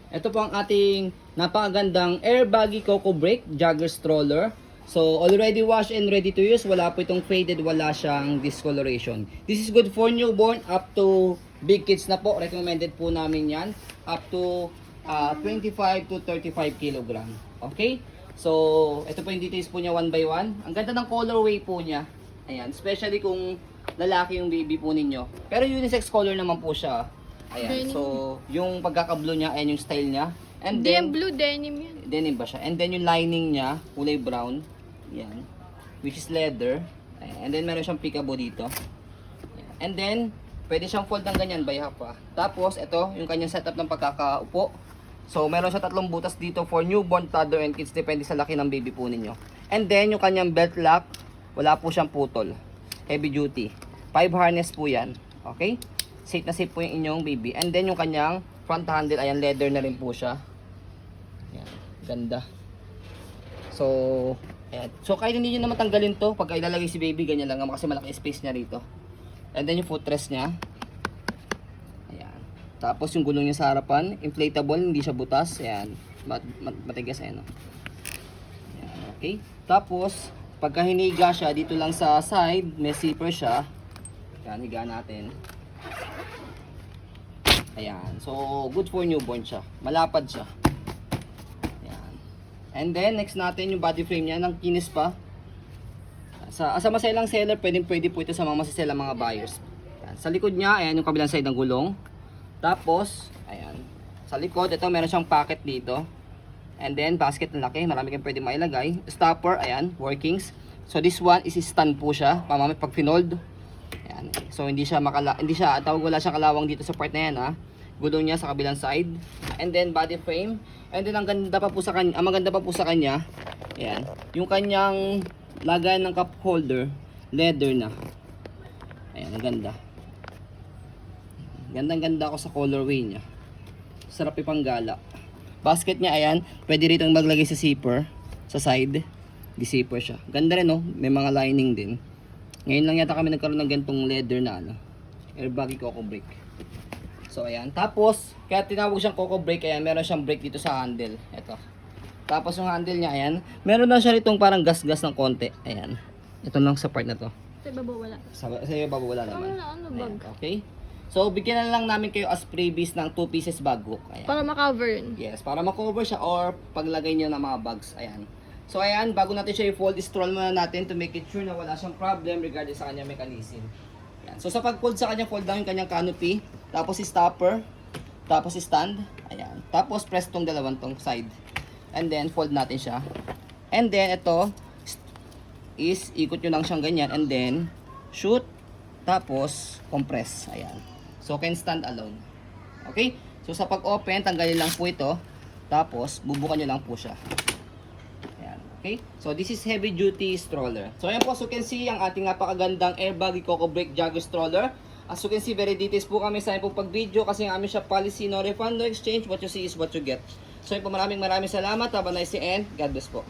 Ito po ang ating napakagandang Airbaggy Coco Break Jogger Stroller. So, already washed and ready to use. Wala po itong faded, wala siyang discoloration. This is good for newborn up to big kids na po. Recommended po namin yan. Up to 25 to 35 kilogram. Okay? So, ito po yung details po niya one by one. Ang ganda ng colorway po niya. Ayan, especially kung lalaki yung baby po ninyo. Pero unisex color naman po siya. Ayan, Denim. so yung pagkaka-blue niya, ayan yung style niya. And Hindi then, yung blue denim yan. denim ba siya? And then yung lining niya, kulay brown. Yan. Which is leather. Ayan. And then meron siyang peekaboo dito. Ayan. And then, pwede siyang fold ng ganyan by half pa. Tapos, ito, yung kanyang setup ng pagkakaupo. So, meron siya tatlong butas dito for newborn, toddler, and kids. Depende sa laki ng baby po ninyo. And then, yung kanyang belt lock, wala po siyang putol. Heavy duty. 5 harness po yan. Okay? Safe na safe po yung inyong baby. And then, yung kanyang front handle, ayan, leather na rin po siya. Ayan, ganda. So, ayan. So, kahit hindi nyo naman tanggalin to, pagka ilalagay si baby, ganyan lang kasi malaki space niya rito. And then, yung footrest niya. Ayan. Tapos, yung gulong niya sa harapan, inflatable, hindi siya butas. Ayan. Matigas, ayan. Ayan, okay. Tapos, pagka hiniga siya, dito lang sa side, may zipper siya. Ayan, higa natin. Ayan. So, good for newborn siya. Malapad siya. Ayan. And then, next natin yung body frame niya. Nang kinis pa. Sa maselang seller, pwede po ito sa mga masaselang mga buyers. Ayan. Sa likod niya, ayan yung kabilang side ng gulong. Tapos, ayan. Sa likod, ito meron siyang pocket dito. And then, basket na laki. Marami kang pwede mailagay. Stopper, ayan. Workings. So, this one is stand po siya. Pamamit pag finold. Ayan. So, hindi siya, tawag wala siyang kalawang dito sa part na yan, ha. Gulong niya sa kabilang side. And then body frame. And then ang maganda pa po sa kanya, ayan, yung kanyang lagayan ng cup holder, leather na. Ayan, ang ganda. Gandang-ganda ako sa colorway niya. Sarap ipanggala. Basket niya, ayan, pwede rito maglagay sa zipper sa side. Di-zipper siya. Ganda rin, no? May mga lining din. Ngayon lang yata kami nagkaroon ng ganitong leather na Airbaggy Coco Break. So, ayan. Tapos, kaya tinawag siyang Coco Break, ayan, meron siyang break dito sa handle. Ito. Tapos, yung handle niya, ayan, meron na siya itong parang gas-gas ng konti. Ayan. Ito lang sa part na to. Sa ibabaw wala. Sa iba wala naman. Ano Ayan, bag? okay? So, bigyan na lang namin kayo as freebies ng 2 pieces bag hook. Ayan. Para ma-cover yun. Yes, para ma-cover siya or paglagay niyo ng mga bags. Ayan. So, ayan, bago natin siya i-fold, i-stroll muna natin to make it sure na wala siyang problem regardless sa kanyang mechanism. Ayan. So, sa pag-fold sa kanya, fold down yung kanyang canopy. Tapos, stopper. Tapos, stand. Ayan. Tapos, press tong dalawang tong side. And then, fold natin siya. And then, ito is, ikot nyo lang siyang ganyan. And then, shoot. Tapos, compress. Ayan. So, can stand alone. Okay? So, sa pag-open, tanggalin lang po ito. Tapos, bubukan nyo lang po siya. Ayan. Okay? So, this is heavy duty stroller. So, ayan po. So, you can see ang ating napakagandang Airbaggy Coco Break Jogger Stroller. As you can see, very details po kami sa po pag-video kasi ang aming shop policy, no refund, no exchange. What you see is what you get. So, yun po, maraming salamat. Have a nice day and God bless po.